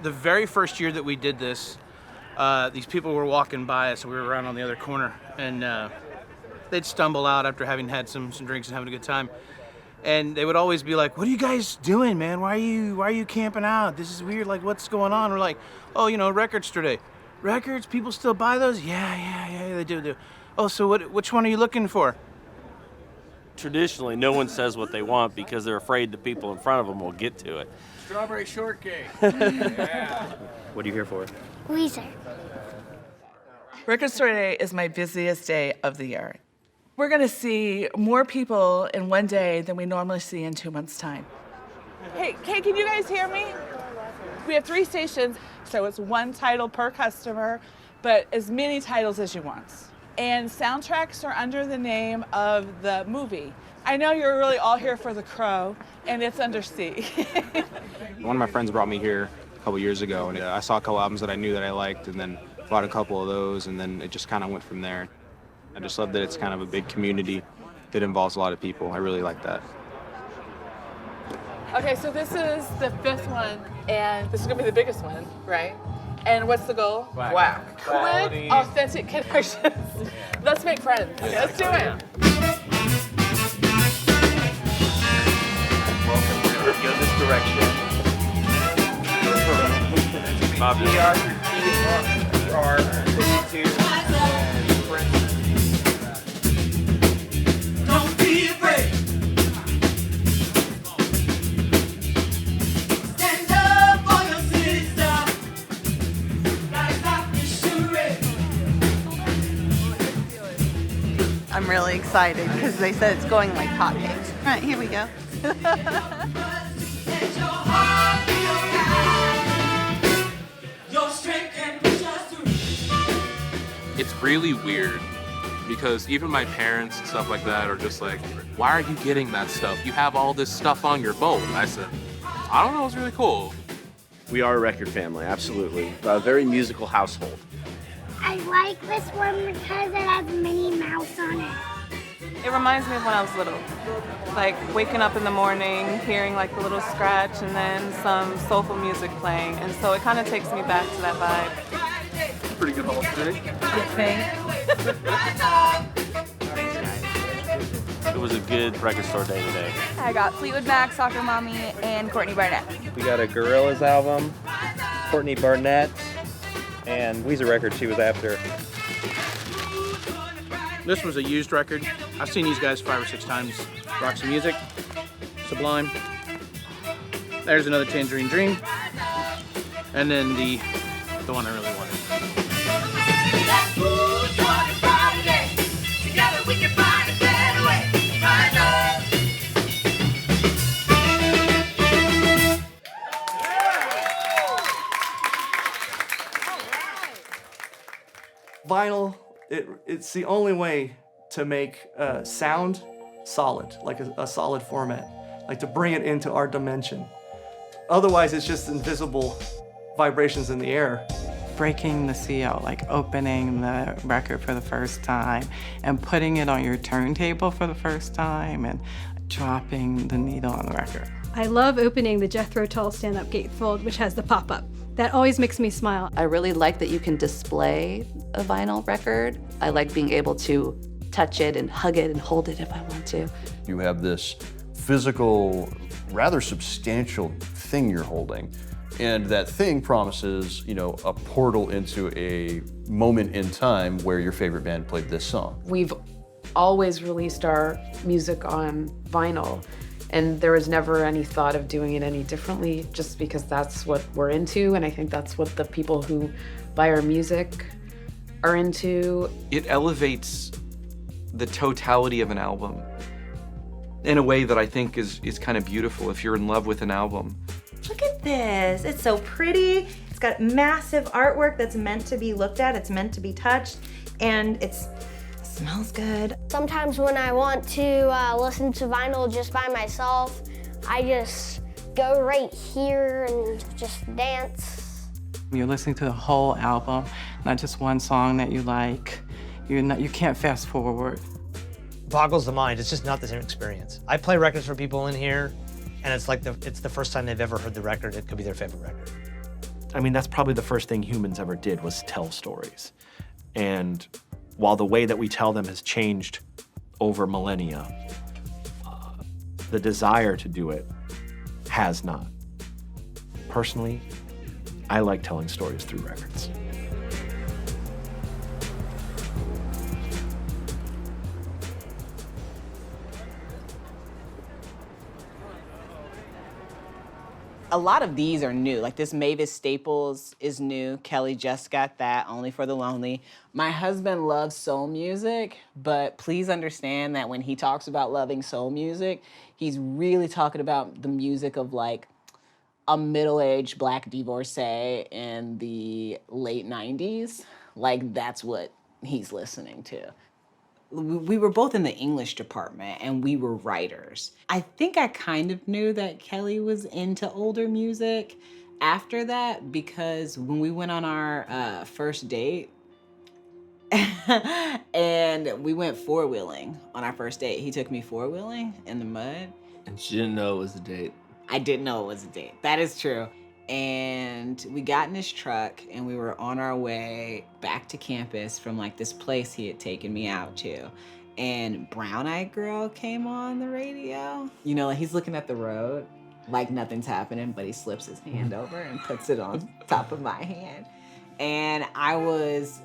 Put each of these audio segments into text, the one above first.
The very first year that we did this, these people were walking by us, and we were around on the other corner, and they'd stumble out after having had some drinks and having a good time. And they would always be like, "What are you guys doing, man? Why are you camping out? This is weird. Like, what's going on?" We're like, "Oh, record store day. Records? People still buy those? Yeah, they do. Oh, so which one are you looking for?" Traditionally, no one says what they want because they're afraid the people in front of them will get to it. Strawberry shortcake. Yeah. What are you here for? Weezer. Record Store Day is my busiest day of the year. We're going to see more people in one day than we normally see in 2 months' time. Hey, can you guys hear me? We have 3 stations, so it's 1 title per customer, but as many titles as you want. And soundtracks are under the name of the movie. I know you're really all here for The Crow, and it's under C. One of my friends brought me here a couple years ago, and I saw a couple albums that I knew that I liked, and then bought a couple of those, and then it just kind of went from there. I just love that it's kind of a big community that involves a lot of people. I really like that. Okay, so this is the 5th one, and this is gonna be the biggest one, right? And what's the goal? Wow. Quick, authentic connections. Let's make friends. Okay, let's do it. Welcome. We're going to go this direction. ER 52 and Prince. Don't be afraid. Stand up for your sister. Rise up and shoot it. I'm really excited because they said it's going like hotcakes. All right, here we go. Let your heart be your guide. Your strength can push us through. It's really weird because even my parents and stuff like that are just like, "Why are you getting that stuff? You have all this stuff on your phone." I said, "I don't know, it's really cool." We are a record family, absolutely. A very musical household. I like this one because it has Minnie Mouse on it. It reminds me of when I was little. Like waking up in the morning, hearing like the little scratch and then some soulful music playing. And so it kind of takes me back to that vibe. Pretty good haul today. It was a good record store day today. I got Fleetwood Mac, Soccer Mommy, and Courtney Barnett. We got a Gorillaz album, Courtney Barnett, and Weezer record she was after. This was a used record. I've seen these guys 5 or 6 times. Roxy Music, Sublime. There's another Tangerine Dream. And then the one I really wanted. Vinyl, it's the only way to make sound solid, like a solid format, like to bring it into our dimension. Otherwise, it's just invisible vibrations in the air. Breaking the seal, like opening the record for the first time and putting it on your turntable for the first time and dropping the needle on the record. I love opening the Jethro Tull stand-up gatefold, which has the pop-up. That always makes me smile. I really like that you can display a vinyl record. I like being able to touch it and hug it and hold it if I want to. You have this physical, rather substantial thing you're holding. And that thing promises, a portal into a moment in time where your favorite band played this song. We've always released our music on vinyl, and there was never any thought of doing it any differently, just because that's what we're into, and I think that's what the people who buy our music are into. It elevates the totality of an album in a way that I think is kind of beautiful if you're in love with an album. Look at this, it's so pretty. It's got massive artwork that's meant to be looked at, it's meant to be touched, and it smells good. Sometimes when I want to listen to vinyl just by myself, I just go right here and just dance. You're listening to the whole album, not just one song that you like. You can't fast forward. Boggles the mind, it's just not the same experience. I play records for people in here, and it's like it's the first time they've ever heard the record. It could be their favorite record. I mean, that's probably the first thing humans ever did was tell stories. And while the way that we tell them has changed over millennia, the desire to do it has not. Personally, I like telling stories through records. A lot of these are new. Like this Mavis Staples is new. Kelly just got that, Only for the Lonely. My husband loves soul music, but please understand that when he talks about loving soul music, he's really talking about the music of like a middle-aged Black divorcee in the late 90s. Like that's what he's listening to. We were both in the English department and we were writers. I think I kind of knew that Kelly was into older music after that because when we went on our first date and we went four-wheeling on our first date. He took me four-wheeling in the mud. And she didn't know it was a date. I didn't know it was a date. That is true. And we got in his truck and we were on our way back to campus from like this place he had taken me out to. And Brown Eyed Girl came on the radio. You know, like he's looking at the road like nothing's happening, but he slips his hand over and puts it on top of my hand. And I was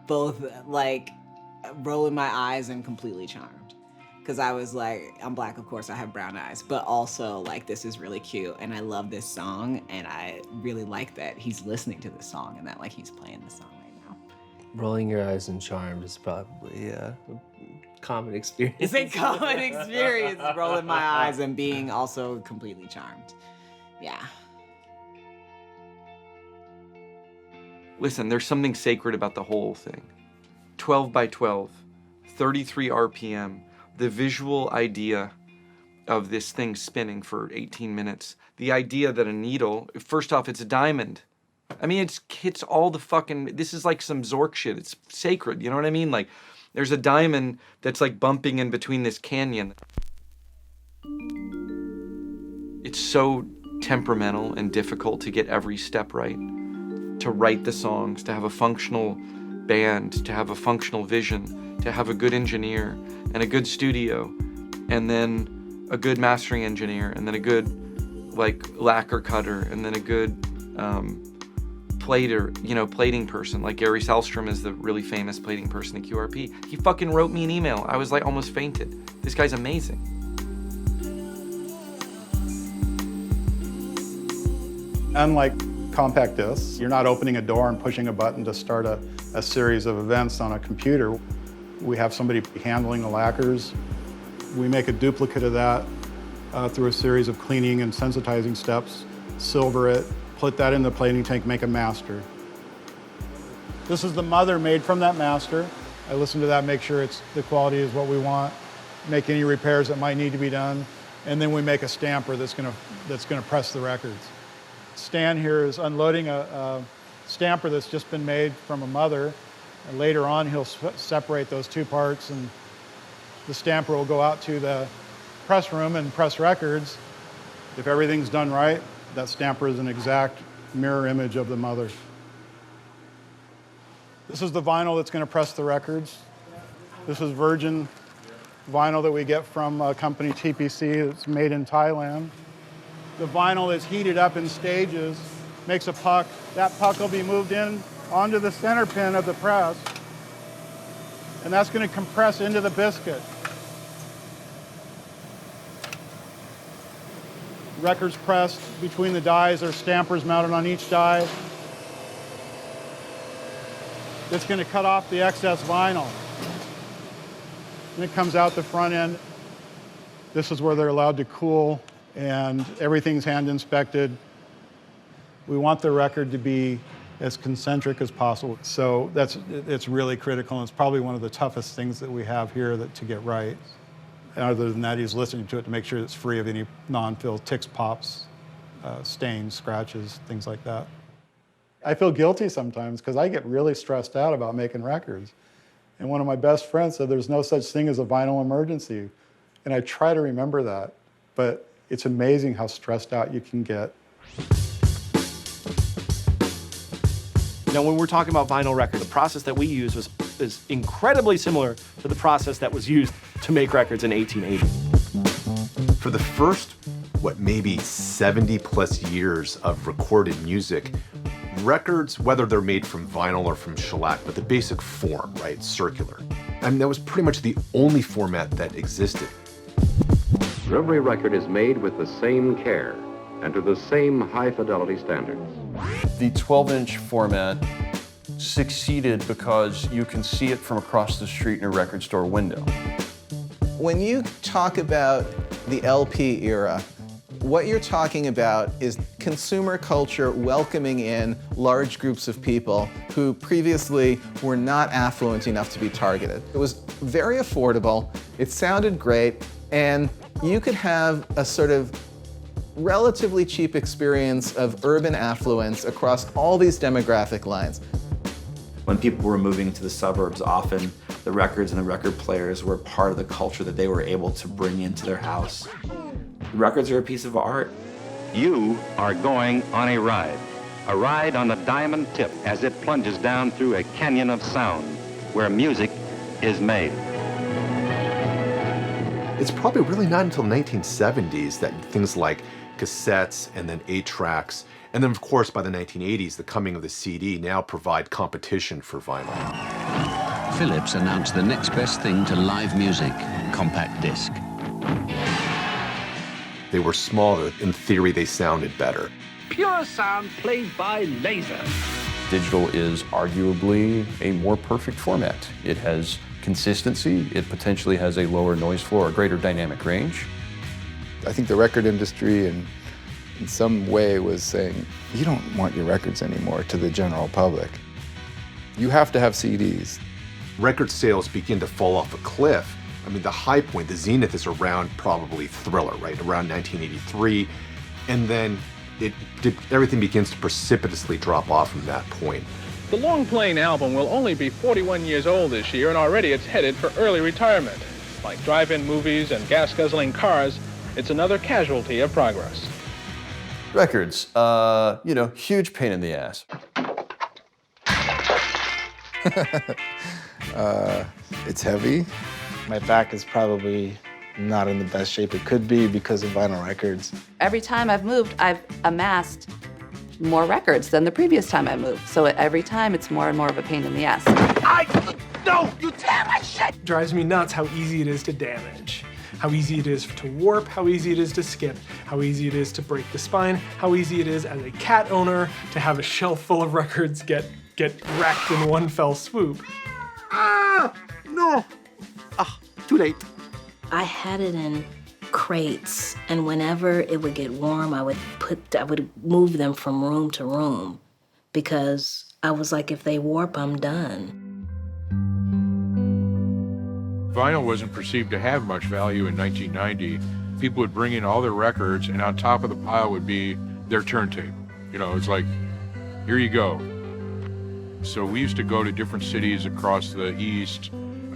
both like rolling my eyes and completely charmed. Because I was like, I'm Black, of course, I have brown eyes, but also like, this is really cute and I love this song and I really like that he's listening to this song and that like he's playing this song right now. Rolling your eyes and charmed is probably a common experience. It's a common experience, rolling my eyes and being also completely charmed. Yeah. Listen, there's something sacred about the whole thing. 12 by 12, 33 RPM, the visual idea of this thing spinning for 18 minutes, the idea that a needle, first off, it's a diamond. I mean, it's all the fucking, this is like some Zork shit. It's sacred, you know what I mean? Like, there's a diamond that's like bumping in between this canyon. It's so temperamental and difficult to get every step right, to write the songs, to have a functional band, to have a functional vision, to have a good engineer and a good studio, and then a good mastering engineer, and then a good like lacquer cutter, and then a good plater, you know, plating person. Like Gary Salstrom is the really famous plating person at QRP. He fucking wrote me an email. I was like almost fainted. This guy's amazing. Unlike compact discs, you're not opening a door and pushing a button to start a series of events on a computer. We have somebody handling the lacquers. We make a duplicate of that through a series of cleaning and sensitizing steps, silver it, put that in the plating tank, make a master. This is the mother made from that master. I listen to that, make sure the quality is what we want, make any repairs that might need to be done, and then we make a stamper that's gonna press the records. Stan here is unloading a stamper that's just been made from a mother. And later on, he'll separate those two parts and the stamper will go out to the press room and press records. If everything's done right, that stamper is an exact mirror image of the mother. This is the vinyl that's going to press the records. This is virgin vinyl that we get from a company, TPC, that's made in Thailand. The vinyl is heated up in stages, makes a puck. That puck will be moved in onto the center pin of the press, and that's going to compress into the biscuit. Records pressed between the dies. There's stampers mounted on each die. It's going to cut off the excess vinyl. And it comes out the front end. This is where they're allowed to cool, and everything's hand inspected. We want the record to be as concentric as possible. So it's really critical, and it's probably one of the toughest things that we have here to get right. And other than that, he's listening to it to make sure it's free of any non-fill ticks, pops, stains, scratches, things like that. I feel guilty sometimes because I get really stressed out about making records. And one of my best friends said there's no such thing as a vinyl emergency. And I try to remember that, but it's amazing how stressed out you can get. Now, when we're talking about vinyl record, the process that we use is incredibly similar to the process that was used to make records in 1880. For the first, maybe 70 plus years of recorded music, records, whether they're made from vinyl or from shellac, but the basic form, right, circular. I mean, that was pretty much the only format that existed. Every record is made with the same care and to the same high-fidelity standards. The 12-inch format succeeded because you can see it from across the street in a record store window. When you talk about the LP era, what you're talking about is consumer culture welcoming in large groups of people who previously were not affluent enough to be targeted. It was very affordable, it sounded great, and you could have a sort of relatively cheap experience of urban affluence across all these demographic lines. When people were moving into the suburbs, often the records and the record players were part of the culture that they were able to bring into their house. Records are a piece of art. You are going on a ride on the diamond tip as it plunges down through a canyon of sound where music is made. It's probably really not until 1970s that things like cassettes and then 8-tracks, and then of course by the 1980s, the coming of the CD now provide competition for vinyl. Philips announced the next best thing to live music, compact disc. They were smaller. In theory, they sounded better. Pure sound played by laser. Digital is arguably a more perfect format. It has consistency, it potentially has a lower noise floor, a greater dynamic range. I think the record industry in some way was saying, you don't want your records anymore to the general public. You have to have CDs. Record sales begin to fall off a cliff. I mean, the high point, the zenith is around probably Thriller, right? Around 1983. And then everything begins to precipitously drop off from that point. The long-playing album will only be 41 years old this year, and already it's headed for early retirement. Like drive-in movies and gas-guzzling cars, it's another casualty of progress. Records, huge pain in the ass. It's heavy. My back is probably not in the best shape it could be because of vinyl records. Every time I've moved, I've amassed more records than the previous time I moved. So every time it's more and more of a pain in the ass. No, you tear my shit! Drives me nuts how easy it is to damage. How easy it is to warp, how easy it is to skip, how easy it is to break the spine, how easy it is as a cat owner to have a shelf full of records get wrecked in one fell swoop. No. Too late. I had it in crates, and whenever it would get warm, I would move them from room to room because I was like, if they warp, I'm done. Vinyl wasn't perceived to have much value in 1990. People would bring in all their records, and on top of the pile would be their turntable. It's like, here you go. So we used to go to different cities across the East,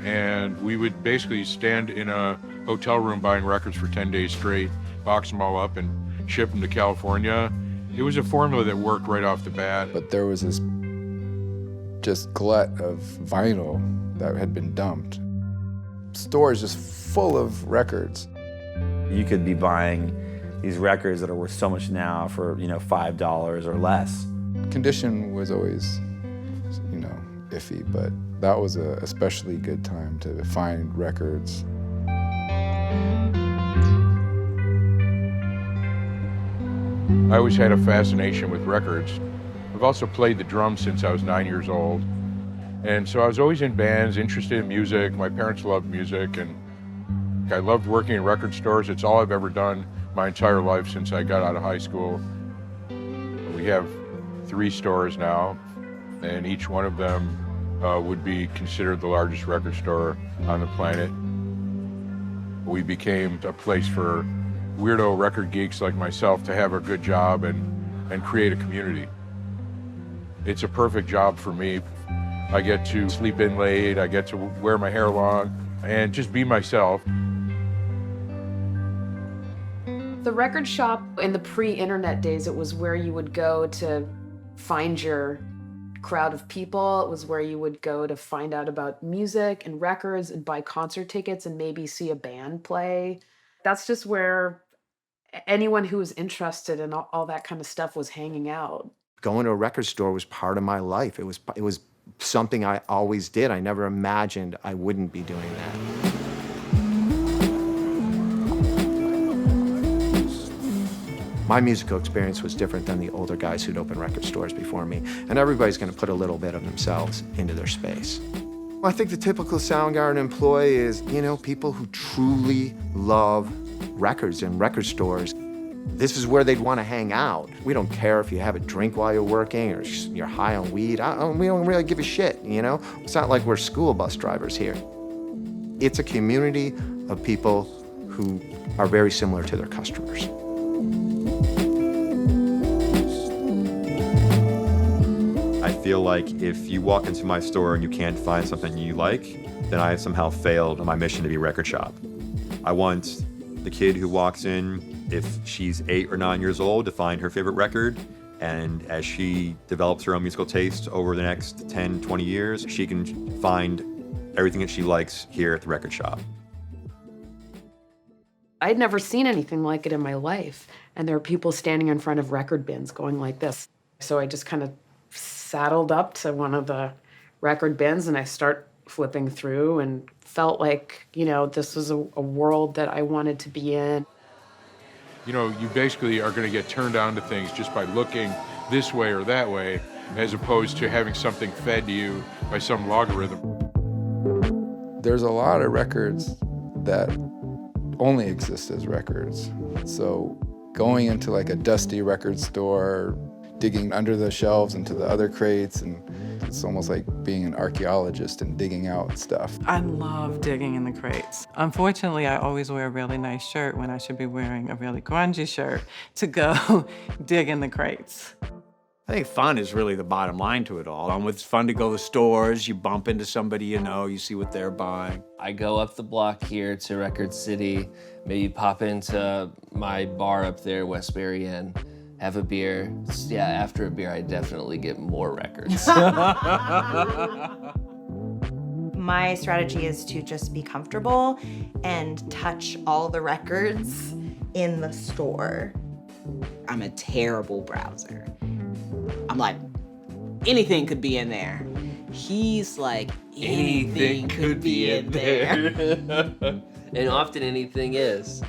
and we would basically stand in a hotel room buying records for 10 days straight, box them all up and ship them to California. It was a formula that worked right off the bat. But there was this just glut of vinyl that had been dumped. Stores just full of records. You could be buying these records that are worth so much now for, $5 or less. Condition was always, iffy, but that was a especially good time to find records. I always had a fascination with records. I've also played the drums since I was 9 years old. And so I was always in bands, interested in music. My parents loved music, and I loved working in record stores. It's all I've ever done my entire life since I got out of high school. We have 3 stores now, and each one of them would be considered the largest record store on the planet. We became a place for weirdo record geeks like myself to have a good job and create a community. It's a perfect job for me. I get to sleep in late, I get to wear my hair long, and just be myself. The record shop in the pre-internet days, it was where you would go to find your crowd of people. It was where you would go to find out about music and records and buy concert tickets and maybe see a band play. That's just where anyone who was interested in all that kind of stuff was hanging out. Going to a record store was part of my life. It was something I always did. I never imagined I wouldn't be doing that. My musical experience was different than the older guys who'd opened record stores before me, and everybody's going to put a little bit of themselves into their space. I think the typical Soundgarden employee is, people who truly love records and record stores. This is where they'd want to hang out. We don't care if you have a drink while you're working or you're high on weed. We don't really give a shit, It's not like we're school bus drivers here. It's a community of people who are very similar to their customers. I feel like if you walk into my store and you can't find something you like, then I have somehow failed on my mission to be a record shop. I want the kid who walks in, if she's 8 or 9 years old, to find her favorite record, and as she develops her own musical taste over the next 10, 20 years, she can find everything that she likes here at the record shop. I'd never seen anything like it in my life, and there were people standing in front of record bins going like this. So I just kind of saddled up to one of the record bins and I start flipping through and felt like, this was a world that I wanted to be in. You basically are going to get turned on to things just by looking this way or that way, as opposed to having something fed to you by some logarithm. There's a lot of records that only exist as records. So going into like a dusty record store, digging under the shelves into the other crates, and it's almost like being an archaeologist and digging out stuff. I love digging in the crates. Unfortunately, I always wear a really nice shirt when I should be wearing a really grungy shirt to go dig in the crates. I think fun is really the bottom line to it all. It's fun to go to stores, you bump into somebody you see what they're buying. I go up the block here to Record City, maybe pop into my bar up there, Westbury Inn, have a beer. Yeah, after a beer, I definitely get more records. My strategy is to just be comfortable and touch all the records in the store. I'm a terrible browser. I'm like, anything could be in there. He's like, anything could be in there. And often anything is.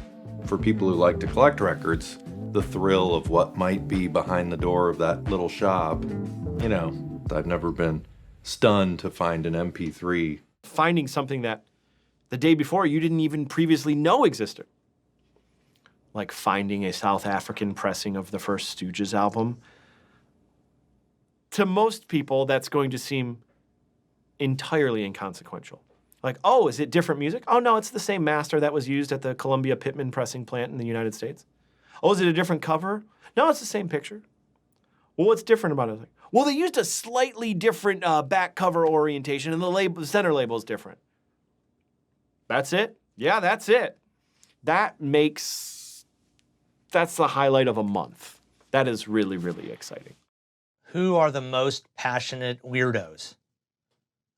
For people who like to collect records, the thrill of what might be behind the door of that little shop, I've never been stunned to find an MP3. Finding something that the day before you didn't even previously know existed. Like finding a South African pressing of the first Stooges album. To most people, that's going to seem entirely inconsequential. Like, oh, is it different music? Oh, no, it's the same master that was used at the Columbia Pittman pressing plant in the United States. Oh, is it a different cover? No, it's the same picture. Well, what's different about it? Well, they used a slightly different back cover orientation, and the center label is different. That's it? Yeah, that's it. That's the highlight of a month. That is really, really exciting. Who are the most passionate weirdos?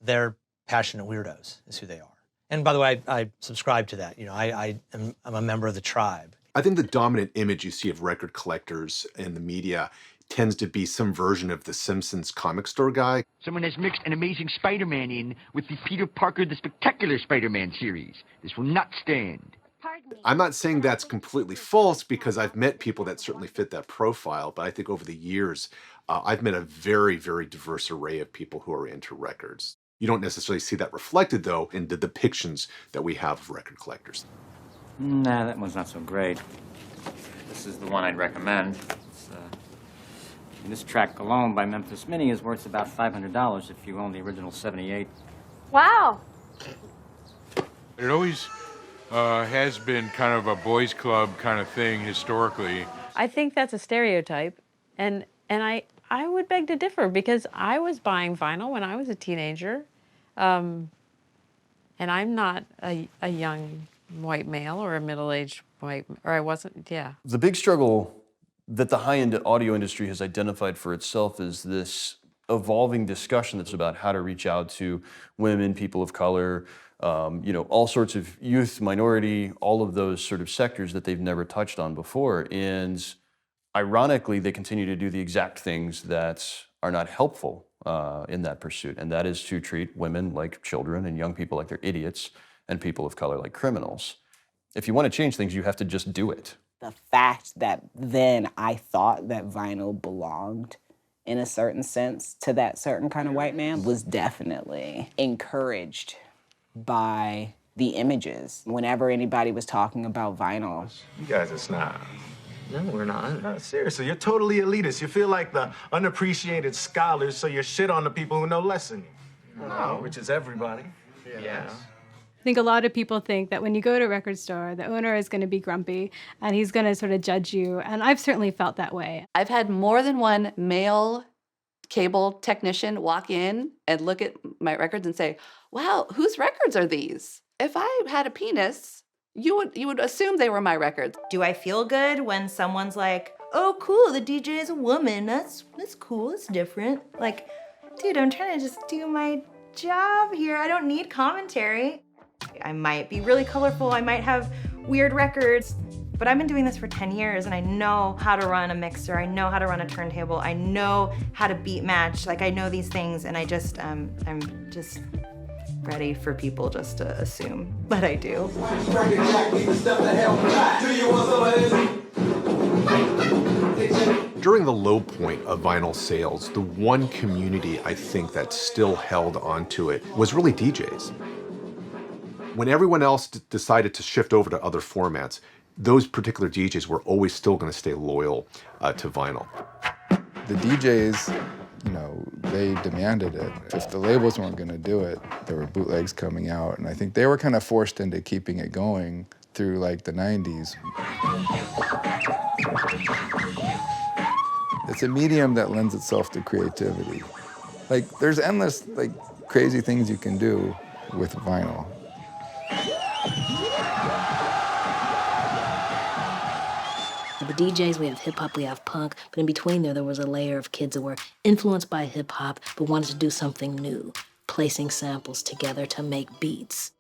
They're passionate weirdos is who they are. And by the way, I subscribe to that. I'm a member of the tribe. I think the dominant image you see of record collectors in the media tends to be some version of the Simpsons comic store guy. Someone has mixed an Amazing Spider-Man in with the Peter Parker the Spectacular Spider-Man series. This will not stand. I'm not saying that's completely false, because I've met people that certainly fit that profile, but I think over the years, I've met a very, very diverse array of people who are into records. You don't necessarily see that reflected, though, in the depictions that we have of record collectors. Nah, that one's not so great. This is the one I'd recommend. This track alone by Memphis Minnie is worth about $500 if you own the original 78. Wow. It always has been kind of a boys' club kind of thing historically. I think that's a stereotype, and I would beg to differ, because I was buying vinyl when I was a teenager, and I'm not a young white male or a middle-aged white, or I wasn't, yeah. The big struggle that the high-end audio industry has identified for itself is this evolving discussion that's about how to reach out to women, people of color, all sorts of youth, minority, all of those sort of sectors that they've never touched on before. And ironically, they continue to do the exact things that are not helpful in that pursuit, and that is to treat women like children and young people like they're idiots and people of color like criminals. If you want to change things, you have to just do it. The fact that then I thought that vinyl belonged in a certain sense to that certain kind of white man was definitely encouraged by the images. Whenever anybody was talking about vinyl. You guys are snobs. No, we're not. No, seriously, you're totally elitist. You feel like the unappreciated scholars, so you shit on the people who know less than you. No, which is everybody. Yes. I think a lot of people think that when you go to a record store, the owner is going to be grumpy and he's going to sort of judge you. And I've certainly felt that way. I've had more than one male cable technician walk in and look at my records and say, wow, whose records are these? If I had a penis, you would assume they were my records. Do I feel good when someone's like, oh, cool, the DJ is a woman. That's cool, it's different. Like, dude, I'm trying to just do my job here. I don't need commentary. I might be really colorful, I might have weird records, but I've been doing this for 10 years and I know how to run a mixer, I know how to run a turntable, I know how to beat match, like I know these things, and I just, I'm just ready for people just to assume that I do. During the low point of vinyl sales, the one community I think that still held onto it was really DJs. When everyone else decided to shift over to other formats, those particular DJs were always still going to stay loyal to vinyl. The DJs, they demanded it. If the labels weren't going to do it, there were bootlegs coming out, and I think they were kind of forced into keeping it going through like the 90s. It's a medium that lends itself to creativity. Like, there's endless, crazy things you can do with vinyl. The DJs, we have hip-hop, we have punk, but in between there was a layer of kids that were influenced by hip-hop but wanted to do something new, placing samples together to make beats.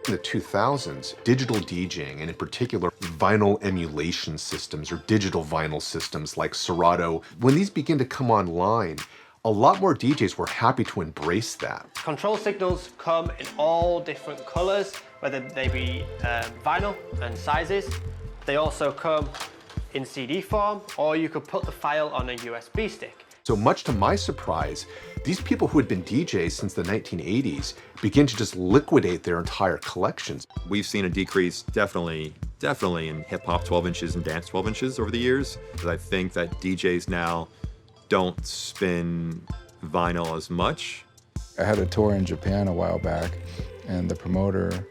In the 2000s, digital DJing, and in particular vinyl emulation systems or digital vinyl systems like Serato, when these began to come online, a lot more DJs were happy to embrace that. Control signals come in all different colors, whether they be vinyl and sizes. They also come in CD form, or you could put the file on a USB stick. So much to my surprise, these people who had been DJs since the 1980s began to just liquidate their entire collections. We've seen a decrease definitely in hip hop 12 inches and dance 12 inches over the years. I think that DJs now don't spin vinyl as much. I had a tour in Japan a while back, and the promoter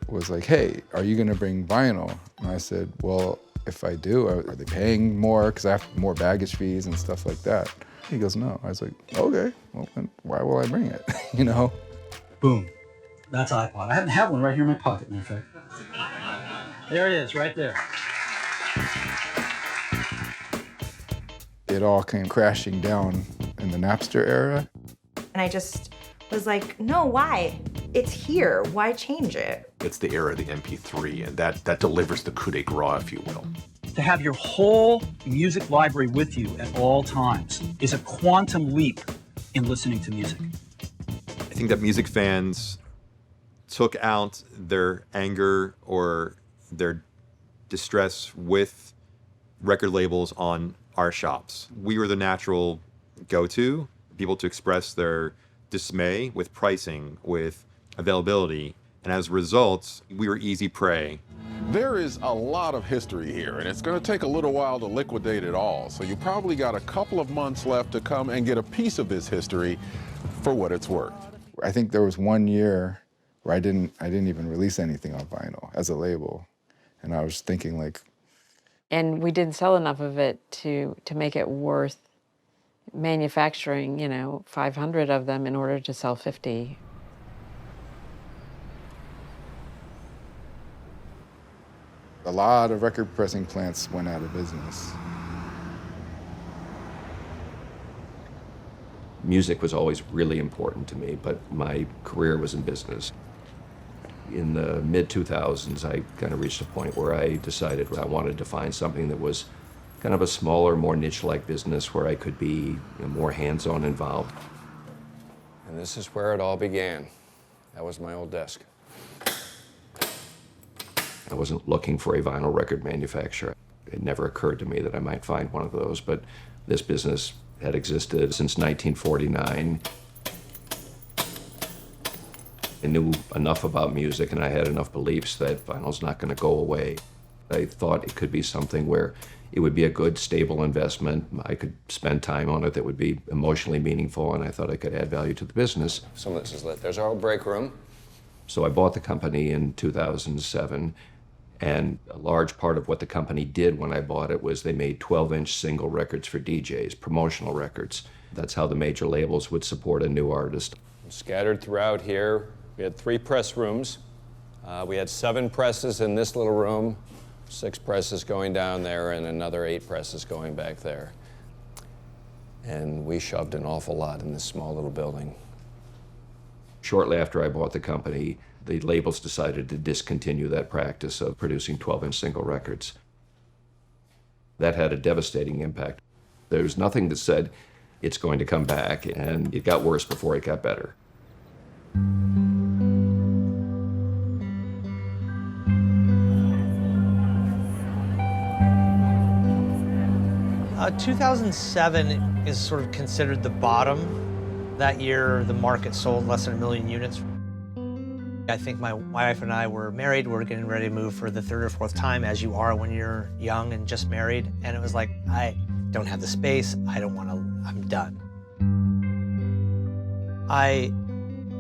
was like, hey, are you gonna bring vinyl? And I said, well, if I do, are they paying more? Because I have more baggage fees and stuff like that. He goes, no. I was like, okay, well, then why will I bring it, Boom. That's iPod. I happen to have one right here in my pocket, matter of fact. There it is, right there. It all came crashing down in the Napster era. And I just was like, no, why? It's here, why change it? It's the era of the MP3, and that delivers the coup de grace, if you will. To have your whole music library with you at all times is a quantum leap in listening to music. I think that music fans took out their anger or their distress with record labels on our shops. We were the natural go-to, people to express their dismay with pricing, with availability, and as a result, we were easy prey. There is a lot of history here, and it's going to take a little while to liquidate it all, so you probably got a couple of months left to come and get a piece of this history for what it's worth. I think there was 1 year where I didn't even release anything on vinyl as a label, and I was thinking like, and we didn't sell enough of it to make it worth manufacturing, 500 of them in order to sell 50. A lot of record pressing plants went out of business. Music was always really important to me, but my career was in business. In the mid-2000s, I kind of reached a point where I decided I wanted to find something that was kind of a smaller, more niche-like business where I could be more hands-on involved. And this is where it all began. That was my old desk. I wasn't looking for a vinyl record manufacturer. It never occurred to me that I might find one of those, but this business had existed since 1949. I knew enough about music and I had enough beliefs that vinyl's not going to go away. I thought it could be something where it would be a good, stable investment. I could spend time on it that would be emotionally meaningful, and I thought I could add value to the business. Some of this is lit. There's our old break room. So I bought the company in 2007, and a large part of what the company did when I bought it was they made 12-inch single records for DJs, promotional records. That's how the major labels would support a new artist. Scattered throughout here, we had 3 press rooms. We had 7 presses in this little room, 6 presses going down there, and another 8 presses going back there. And we shoved an awful lot in this small little building. Shortly after I bought the company, the labels decided to discontinue that practice of producing 12-inch single records. That had a devastating impact. There was nothing that said it's going to come back, and it got worse before it got better. 2007 is sort of considered the bottom. That year, the market sold less than 1 million units. I think my wife and I were married. We were getting ready to move for the 3rd or 4th time, as you are when you're young and just married. And it was like, I don't have the space. I don't want to, I'm done. I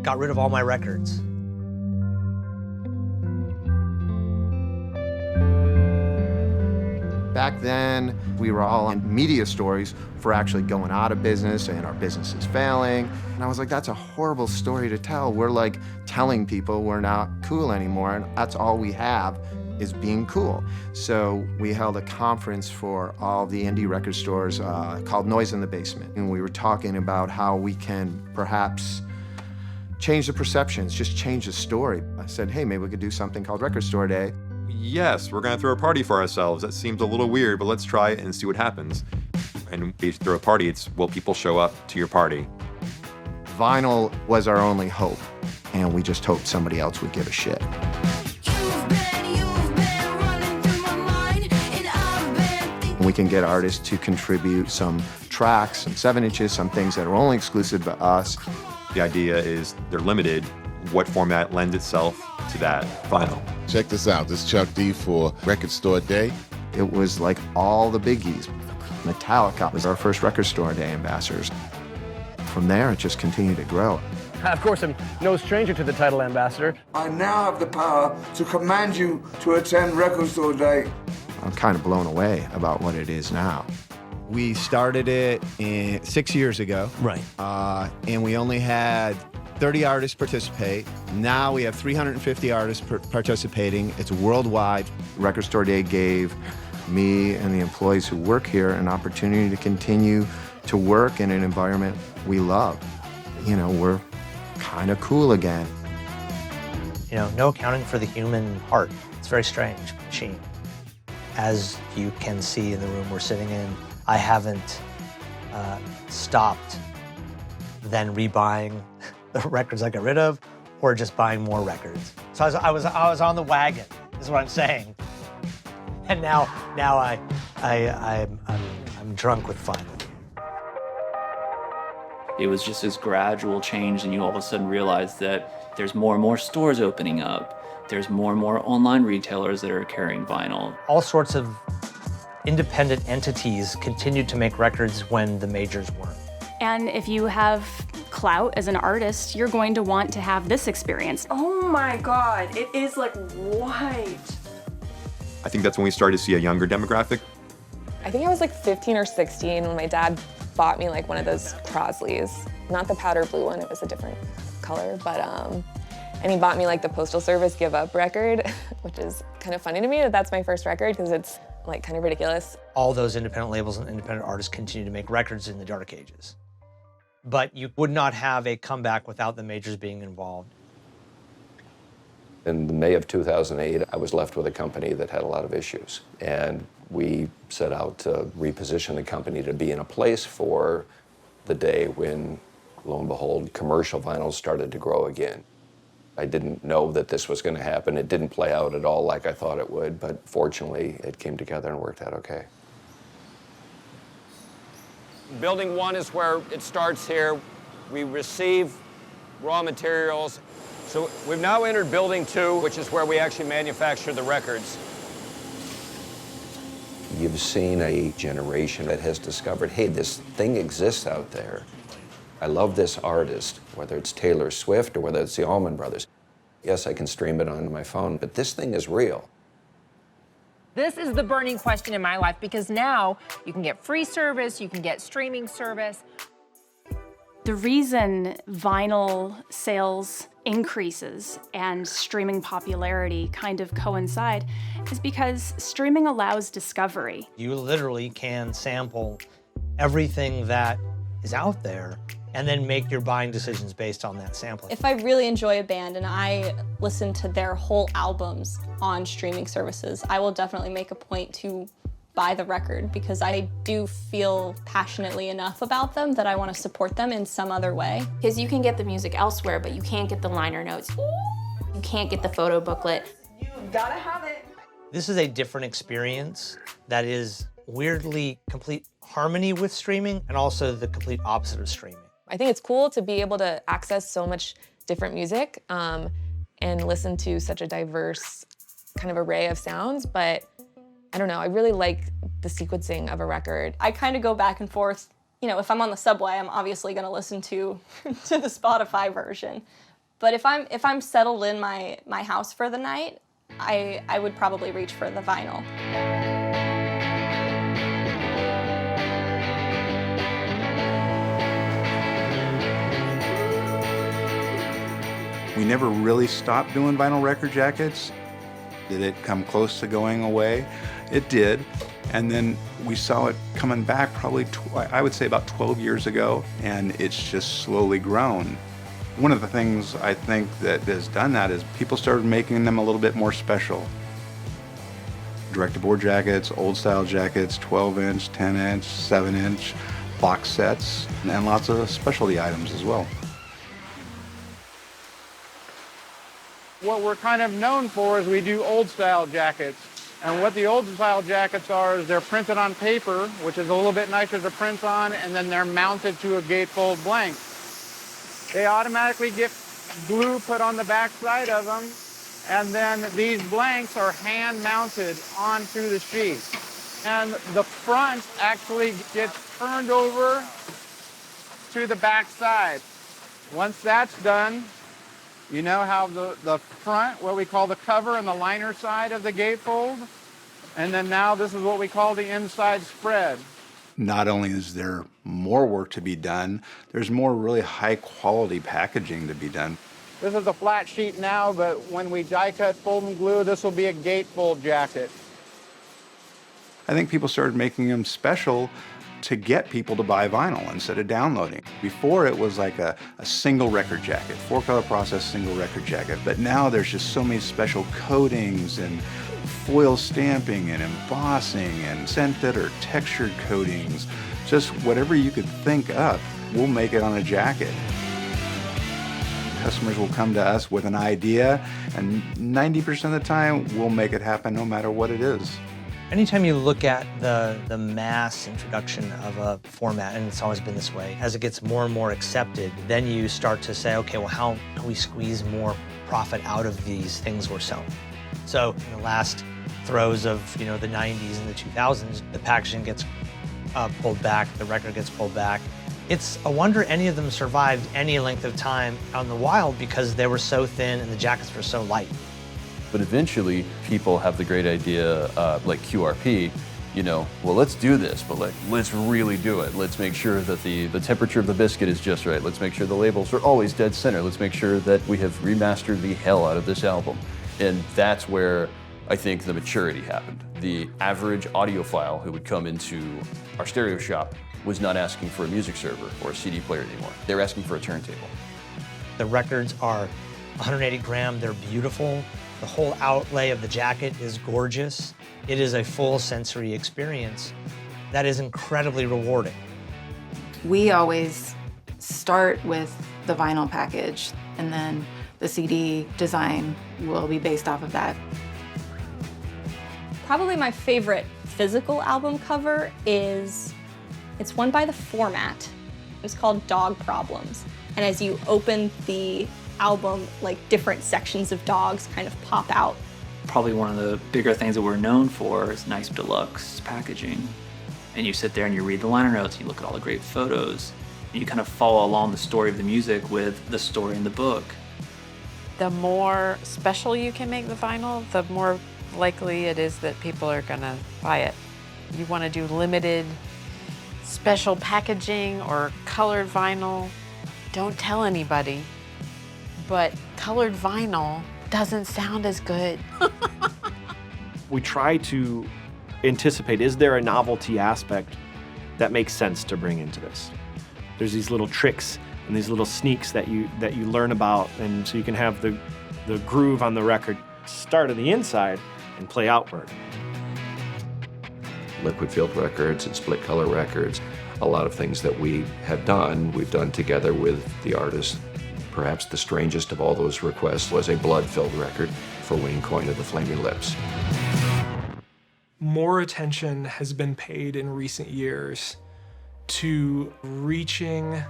got rid of all my records. Back then, we were all on media stories for actually going out of business and our business is failing. And I was like, that's a horrible story to tell. We're like telling people we're not cool anymore, and that's all we have is being cool. So we held a conference for all the indie record stores called Noise in the Basement. And we were talking about how we can perhaps change the perceptions, just change the story. I said, hey, maybe we could do something called Record Store Day. Yes, we're gonna throw a party for ourselves. That seems a little weird, but let's try it and see what happens. And we throw a party, it's, will people show up to your party? Vinyl was our only hope, and we just hoped somebody else would give a shit. We can get artists to contribute some tracks, some 7-inches, some things that are only exclusive to us. The idea is they're limited. What format lends itself to that vinyl? Check this out. This is Chuck D for Record Store Day. It was like all the biggies. Metallica was our first Record Store Day ambassadors. From there, it just continued to grow. Of course, I'm no stranger to the title ambassador. I now have the power to command you to attend Record Store Day. I'm kind of blown away about what it is now. We started it 6 years ago. Right. And we only had 30 artists participate. Now we have 350 artists participating. It's worldwide. Record Store Day gave me and the employees who work here an opportunity to continue to work in an environment we love. You know, we're kind of cool again. You know, no accounting for the human heart. It's a very strange machine. As you can see in the room we're sitting in, I haven't stopped then rebuying the records I got rid of, or just buying more records. So I was on the wagon, is what I'm saying. And now I'm drunk with fun. It was just this gradual change, and you all of a sudden realize that there's more and more stores opening up. There's more and more online retailers that are carrying vinyl. All sorts of independent entities continued to make records when the majors weren't. And if you have clout as an artist, you're going to want to have this experience. Oh my God, it is like white. I think that's when we started to see a younger demographic. I think I was like 15 or 16 when my dad bought me like one of those Crosleys. Not the powder blue one, it was a different color, but and he bought me like the Postal Service Give Up record, which is kind of funny to me that that's my first record because it's like kind of ridiculous. All those independent labels and independent artists continue to make records in the dark ages. but you would not have a comeback without the majors being involved. In May of 2008, I was left with a company that had a lot of issues. And we set out to reposition the company to be in a place for the day when, lo and behold, commercial vinyls started to grow again. I didn't know that this was going to happen. It didn't play out at all like I thought it would, but fortunately, it came together and worked out okay. Building 1 is where it starts here. We receive raw materials. So we've now entered building 2, which is where we actually manufacture the records. You've seen a generation that has discovered, hey, this thing exists out there. I love this artist, whether it's Taylor Swift or whether it's the Allman Brothers. Yes, I can stream it on my phone, but this thing is real. This is the burning question in my life because now you can get free service, you can get streaming service. The reason vinyl sales increases and streaming popularity kind of coincide is because streaming allows discovery. You literally can sample everything that is out there and then make your buying decisions based on that sampling. If I really enjoy a band and I listen to their whole albums on streaming services, I will definitely make a point to buy the record because I do feel passionately enough about them that I want to support them in some other way. Because you can get the music elsewhere, but you can't get the liner notes. You can't get the photo booklet. You gotta have it. This is a different experience that is weirdly complete harmony with streaming and also the complete opposite of streaming. I think it's cool to be able to access so much different music and listen to such a diverse kind of array of sounds, but I don't know, I really like the sequencing of a record. I kind of go back and forth. You know, if I'm on the subway, I'm obviously going to listen to the Spotify version. But if I'm settled in my house for the night, I would probably reach for the vinyl. We never really stopped doing vinyl record jackets. Did it come close to going away? It did. And then we saw it coming back probably, I would say about 12 years ago, and it's just slowly grown. One of the things I think that has done that is people started making them a little bit more special. Direct-to-board jackets, old-style jackets, 12-inch, 10-inch, 7-inch, box sets, and lots of specialty items as well. What we're kind of known for is we do old-style jackets. And what the old-style jackets are is they're printed on paper, which is a little bit nicer to print on, and then they're mounted to a gatefold blank. They automatically get glue put on the back side of them, and then these blanks are hand-mounted onto the sheet. And the front actually gets turned over to the back side. Once that's done, you now have the front, what we call the cover, and the liner side of the gatefold. And then now this is what we call the inside spread. Not only is there more work to be done, there's more really high quality packaging to be done. This is a flat sheet now, but when we die cut, fold and glue, this will be a gatefold jacket. I think people started making them special to get people to buy vinyl instead of downloading. Before it was like a single record jacket, 4-color process single record jacket, but now there's just so many special coatings and foil stamping and embossing and scented or textured coatings. Just whatever you could think up, we'll make it on a jacket. Customers will come to us with an idea, and 90% of the time, we'll make it happen no matter what it is. Anytime you look at the mass introduction of a format, and it's always been this way, as it gets more and more accepted, then you start to say, okay, well, how can we squeeze more profit out of these things we're selling? So in the last throes of the 90s and the 2000s, the packaging gets pulled back, the record gets pulled back. It's a wonder any of them survived any length of time out in the wild because they were so thin and the jackets were so light. But eventually, people have the great idea, like QRP, well, let's do this, but let's really do it. Let's make sure that the temperature of the biscuit is just right. Let's make sure the labels are always dead center. Let's make sure that we have remastered the hell out of this album. And that's where I think the maturity happened. The average audiophile who would come into our stereo shop was not asking for a music server or a CD player anymore. They were asking for a turntable. The records are 180 gram, they're beautiful. The whole outlay of the jacket is gorgeous. It is a full sensory experience that is incredibly rewarding. We always start with the vinyl package, and then the CD design will be based off of that. Probably my favorite physical album cover is, it's one by The Format. It's called Dog Problems. And as you open the album, like different sections of dogs kind of pop out. Probably one of the bigger things that we're known for is nice deluxe packaging. And you sit there and you read the liner notes, and you look at all the great photos, and you kind of follow along the story of the music with the story in the book. The more special you can make the vinyl, the more likely it is that people are gonna buy it. You wanna do limited special packaging or colored vinyl, don't tell anybody. But colored vinyl doesn't sound as good. We try to anticipate, is there a novelty aspect that makes sense to bring into this? There's these little tricks and these little sneaks that you learn about, and so you can have the groove on the record start on the inside and play outward. Liquid filled records and split color records, a lot of things that we have done, we've done together with the artist. Perhaps the strangest of all those requests was a blood-filled record for Wayne Coyne of the Flaming Lips. More attention has been paid in recent years to reaching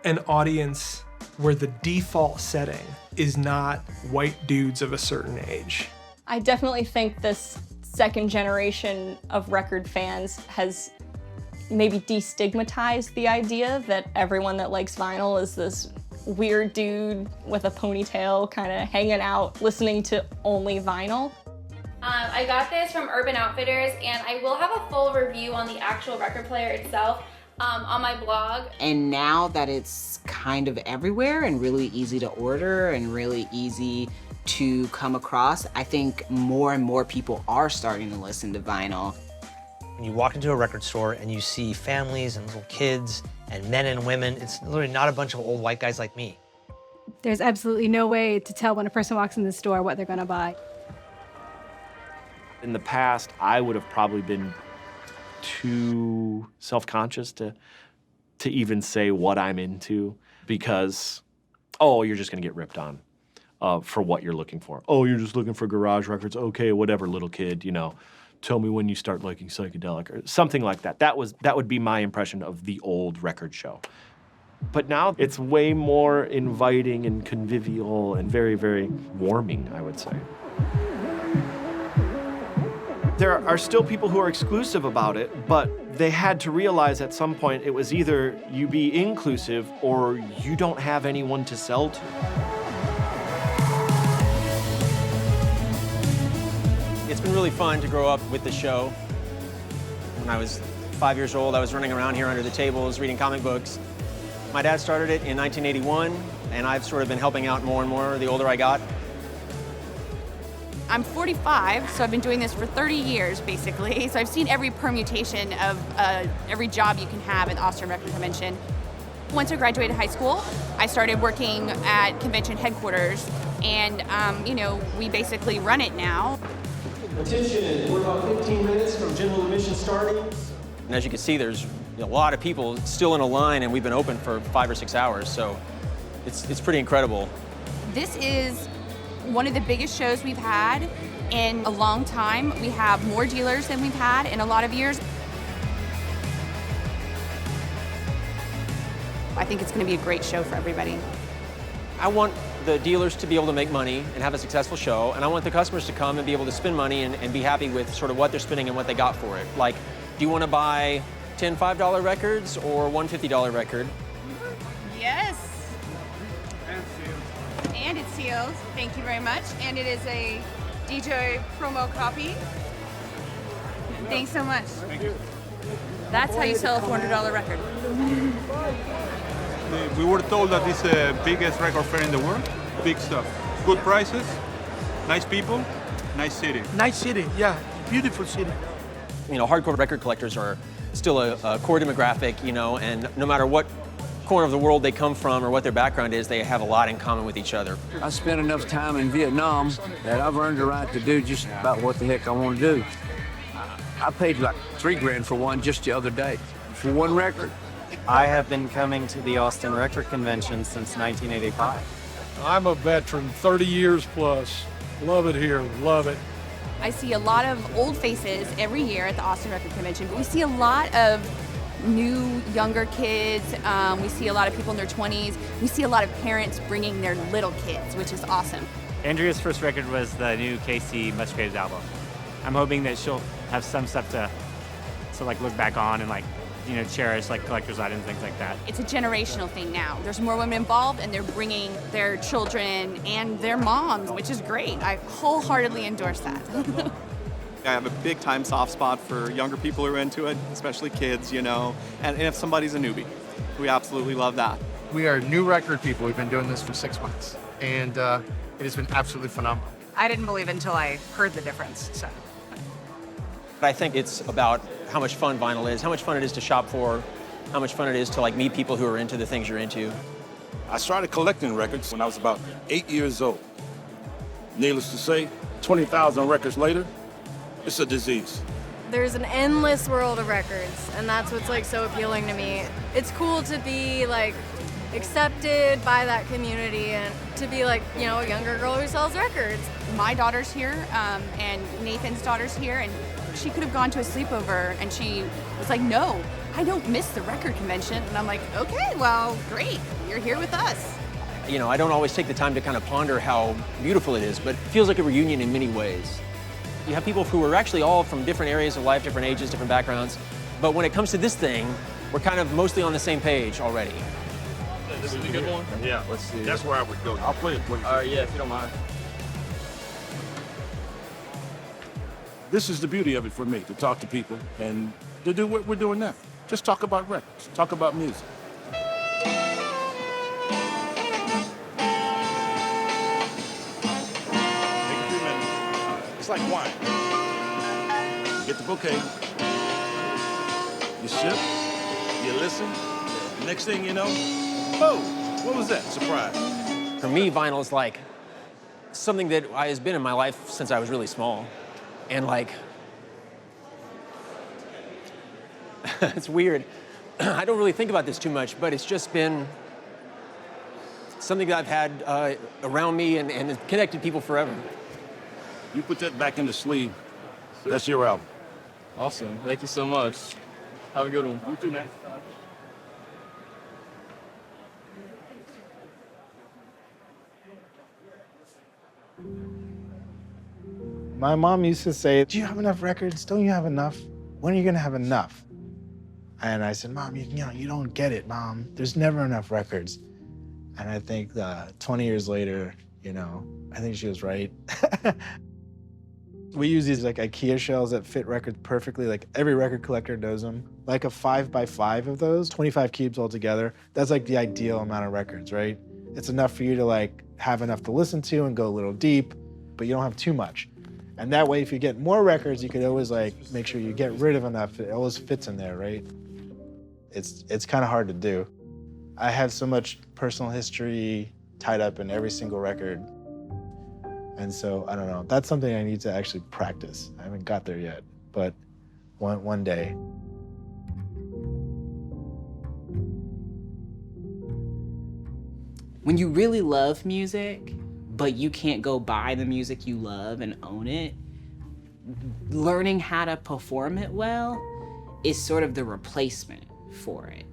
an audience where the default setting is not white dudes of a certain age. I definitely think this second generation of record fans has maybe destigmatized the idea that everyone that likes vinyl is this weird dude with a ponytail kind of hanging out listening to only vinyl. I got this from Urban Outfitters, and I will have a full review on the actual record player itself on my blog. And now that it's kind of everywhere and really easy to order and really easy to come across, I think more and more people are starting to listen to vinyl. When you walk into a record store and you see families and little kids and men and women, it's literally not a bunch of old white guys like me. There's absolutely no way to tell when a person walks in the store what they're gonna buy. In the past, I would have probably been too self-conscious to even say what I'm into, because, oh, you're just gonna get ripped on for what you're looking for. Oh, you're just looking for garage records. Okay, whatever, little kid, you know. Tell me when you start liking psychedelic, or something like that. That would be my impression of the old record show. But now it's way more inviting and convivial and very, very warming, I would say. There are still people who are exclusive about it, but they had to realize at some point it was either you be inclusive or you don't have anyone to sell to. It's been really fun to grow up with the show. When I was 5 years old, I was running around here under the tables reading comic books. My dad started it in 1981, and I've sort of been helping out more and more the older I got. I'm 45, so I've been doing this for 30 years, basically. So I've seen every permutation of every job you can have at the Austrian Record Convention. Once I graduated high school, I started working at convention headquarters, and you know, we basically run it now. Attention, we're about 15 minutes from general admission starting. And as you can see, there's a lot of people still in a line, and we've been open for 5 or 6 hours, so it's pretty incredible. This is one of the biggest shows we've had in a long time. We have more dealers than we've had in a lot of years. I think it's going to be a great show for everybody. I want the dealers to be able to make money and have a successful show, and I want the customers to come and be able to spend money and be happy with sort of what they're spending and what they got for it. Like, do you want to buy 10 $5 records or one $50 record? Yes. And it's sealed. Thank you very much. And it is a DJ promo copy. Thanks so much. Thank you. That's how you sell a $400 record. We were told that it's the biggest record fair in the world. Big stuff. Good prices, nice people, nice city. Nice city, yeah. Beautiful city. You know, hardcore record collectors are still a core demographic, you know, and no matter what corner of the world they come from or what their background is, they have a lot in common with each other. I spent enough time in Vietnam that I've earned the right to do just about what the heck I want to do. I paid like $3 grand for one just the other day, for one record. I have been coming to the Austin Record Convention since 1985. I'm a veteran, 30 years plus. Love it here, love it. I see a lot of old faces every year at the Austin Record Convention, but we see a lot of new, younger kids. We see a lot of people in their 20s. We see a lot of parents bringing their little kids, which is awesome. Andrea's first record was the new Casey Musgraves album. I'm hoping that she'll have some stuff to like look back on and like, you know, cherish like collector's items, things like that. It's a generational thing now. There's more women involved and they're bringing their children and their moms, which is great. I wholeheartedly endorse that. I have a big time soft spot for younger people who are into it, especially kids, you know, and if somebody's a newbie, we absolutely love that. We are new record people. We've been doing this for 6 months, and it has been absolutely phenomenal. I didn't believe it until I heard the difference, so. I think it's about how much fun vinyl is, how much fun it is to shop for, how much fun it is to like meet people who are into the things you're into. I started collecting records when I was about 8 years old. Needless to say, 20,000 records later, it's a disease. There's an endless world of records, and that's what's like so appealing to me. It's cool to be like accepted by that community and to be like, you know, a younger girl who sells records. My daughter's here, and Nathan's daughter's here, and she could have gone to a sleepover, and she was like, no, I don't miss the record convention. And I'm like, okay, well, great, you're here with us. You know, I don't always take the time to kind of ponder how beautiful it is, but it feels like a reunion in many ways. You have people who are actually all from different areas of life, different ages, different backgrounds, but when it comes to this thing, we're kind of mostly on the same page already. This is a good one? Yeah, let's see. That's where I would go. I'll play it for you. All right, yeah, if you don't mind. This is the beauty of it for me, to talk to people and to do what we're doing now. Just talk about records, talk about music. Take a few minutes. It's like wine. You get the bouquet, you sip, you listen. Next thing you know, oh, what was that? Surprise. For me, vinyl is like something that has been in my life since I was really small. And like, it's weird. I don't really think about this too much, but it's just been something that I've had around me and connected people forever. You put that back in the sleeve. That's your album. Awesome. Thank you so much. Have a good one. You too, man. My mom used to say, do you have enough records? Don't you have enough? When are you gonna have enough? And I said, Mom, you don't get it, Mom. There's never enough records. And I think 20 years later, you know, I think she was right. We use these like IKEA shelves that fit records perfectly. Like every record collector knows them. Like a 5x5 of those, 25 cubes altogether. That's like the ideal amount of records, right? It's enough for you to like have enough to listen to and go a little deep, but you don't have too much. And that way, if you get more records, you could always like make sure you get rid of enough. It always fits in there, right? It's kind of hard to do. I have so much personal history tied up in every single record. And so, I don't know, that's something I need to actually practice. I haven't got there yet, but one day. When you really love music, but you can't go buy the music you love and own it, learning how to perform it well is sort of the replacement for it.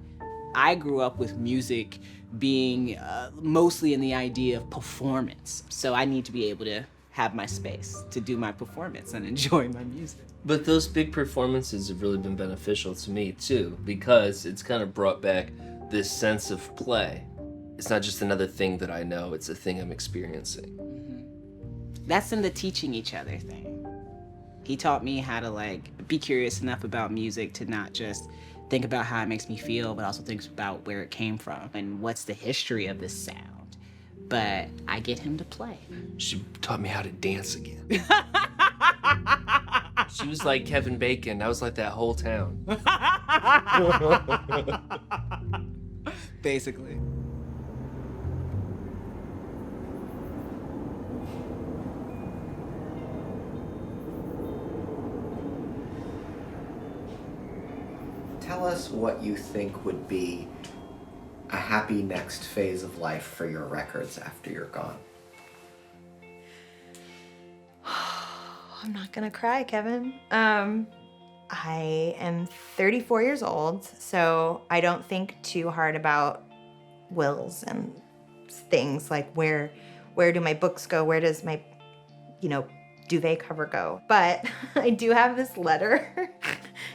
I grew up with music being mostly in the idea of performance, so I need to be able to have my space to do my performance and enjoy my music. But those big performances have really been beneficial to me too, because it's kind of brought back this sense of play. It's not just another thing that I know, it's a thing I'm experiencing. That's in the teaching each other thing. He taught me how to like be curious enough about music to not just think about how it makes me feel, but also think about where it came from and what's the history of this sound. But I get him to play. She taught me how to dance again. She was like Kevin Bacon. I was like that whole town. Basically. Tell us what you think would be a happy next phase of life for your records after you're gone. I'm not gonna cry, Kevin. I am 34 years old, so I don't think too hard about wills and things like where do my books go? Where does my, duvet cover go? But I do have this letter,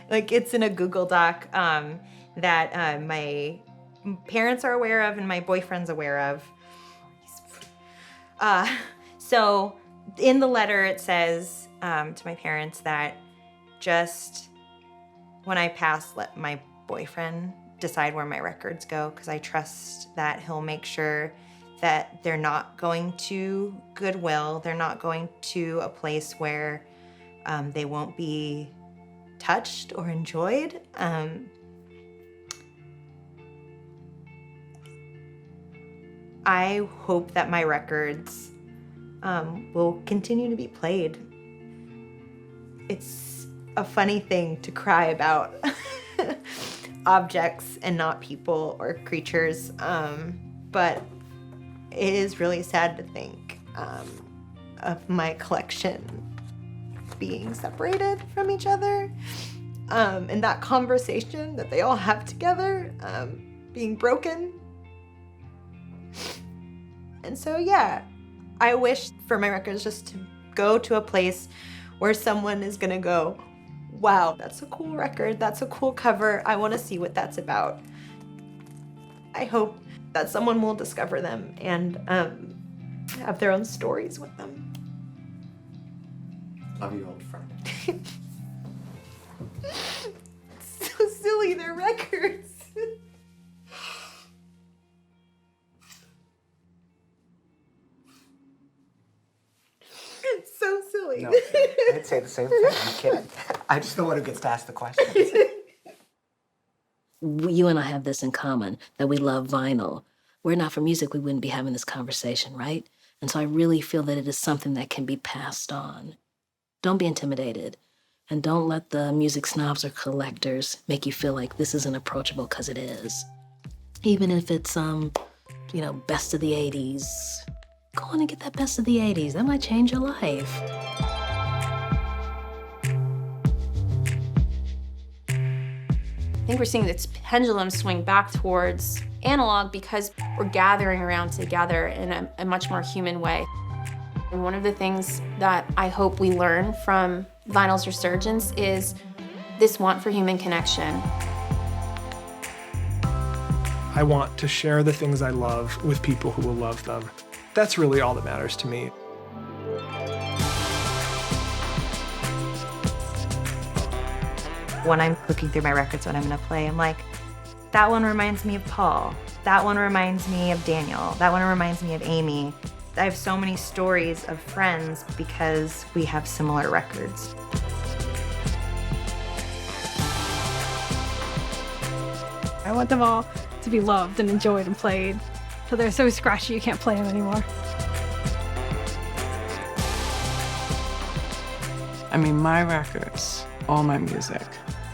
like it's in a Google Doc that my parents are aware of and my boyfriend's aware of. So in the letter it says to my parents that just when I pass, let my boyfriend decide where my records go, because I trust that he'll make sure that they're not going to Goodwill, they're not going to a place where they won't be touched or enjoyed. I hope that my records will continue to be played. It's a funny thing to cry about objects and not people or creatures, but it is really sad to think of my collection being separated from each other, and that conversation that they all have together being broken. And so, yeah, I wish for my records just to go to a place where someone is gonna go, wow, that's a cool record, that's a cool cover, I wanna see what that's about. I hope that someone will discover them and have their own stories with them. Love you, old friend. It's so silly, they're records. It's so silly. No, I'd say the same thing. I'm kidding. I just know what gets to ask the questions. You and I have this in common, that we love vinyl. Were it not for music, we wouldn't be having this conversation, right? And so I really feel that it is something that can be passed on. Don't be intimidated. And don't let the music snobs or collectors make you feel like this isn't approachable, because it is. Even if it's, best of the 80s. Go on and get that best of the 80s. That might change your life. I think we're seeing this pendulum swing back towards analog because we're gathering around together in a much more human way. And one of the things that I hope we learn from vinyl's resurgence is this want for human connection. I want to share the things I love with people who will love them. That's really all that matters to me. When I'm looking through my records, what I'm gonna play, I'm like, that one reminds me of Paul. That one reminds me of Daniel. That one reminds me of Amy. I have so many stories of friends because we have similar records. I want them all to be loved and enjoyed and played. So they're so scratchy you can't play them anymore. I mean, my records, all my music,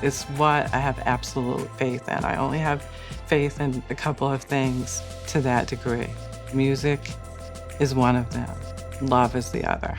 is what I have absolute faith in. I only have faith in a couple of things to that degree. Music is one of them. Love is the other.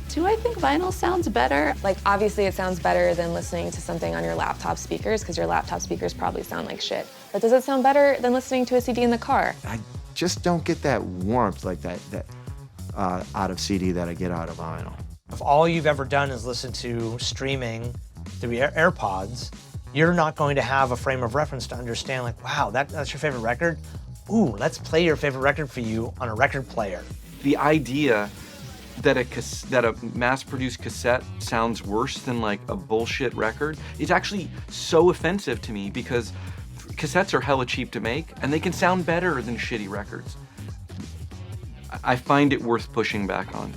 Do I think vinyl sounds better? Like, obviously it sounds better than listening to something on your laptop speakers, because your laptop speakers probably sound like shit. But does it sound better than listening to a CD in the car? I just don't get that warmth like that out of CD that I get out of vinyl. If all you've ever done is listen to streaming through your AirPods, you're not going to have a frame of reference to understand, like, wow, that's your favorite record? Ooh, let's play your favorite record for you on a record player. The idea that a mass-produced cassette sounds worse than like a bullshit record is actually so offensive to me, because cassettes are hella cheap to make and they can sound better than shitty records. I find it worth pushing back on.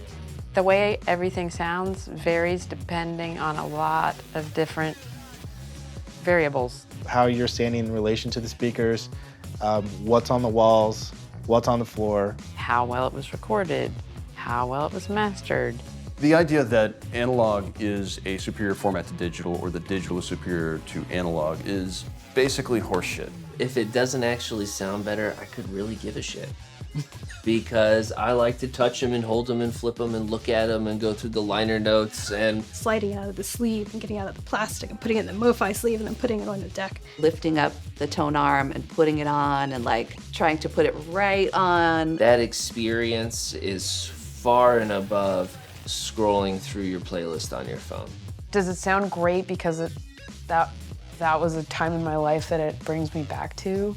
The way everything sounds varies depending on a lot of different variables. How you're standing in relation to the speakers, what's on the walls, what's on the floor. How well it was recorded, how well it was mastered. The idea that analog is a superior format to digital, or that digital is superior to analog, is basically horseshit. If it doesn't actually sound better, I could really give a shit. Because I like to touch them and hold them and flip them and look at them and go through the liner notes and sliding out of the sleeve and getting out of the plastic and putting it in the MoFi sleeve and then putting it on the deck. Lifting up the tone arm and putting it on and like trying to put it right on. That experience is far and above scrolling through your playlist on your phone. Does it sound great because that was a time in my life that it brings me back to?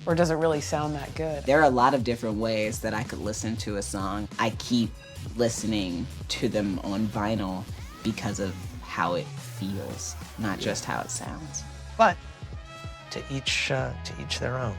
Or does it really sound that good? There are a lot of different ways that I could listen to a song. I keep listening to them on vinyl because of how it feels, not just how it sounds. But to each their own.